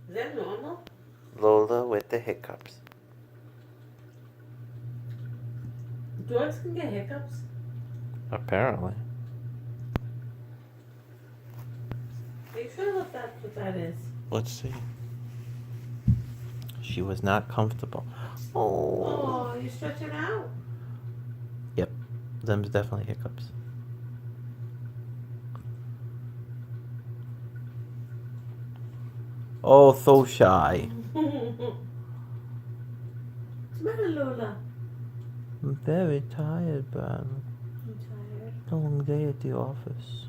Is that normal? Lola with the hiccups. Dogs can get hiccups? Apparently. Are you sure that's what that is? Let's see. She was not comfortable. Oh. Oh, you're stretching out. Yep. Them's definitely hiccups. Oh, so shy. What's the matter, Lola? I'm very tired, Bran. I'm tired. A long day at the office.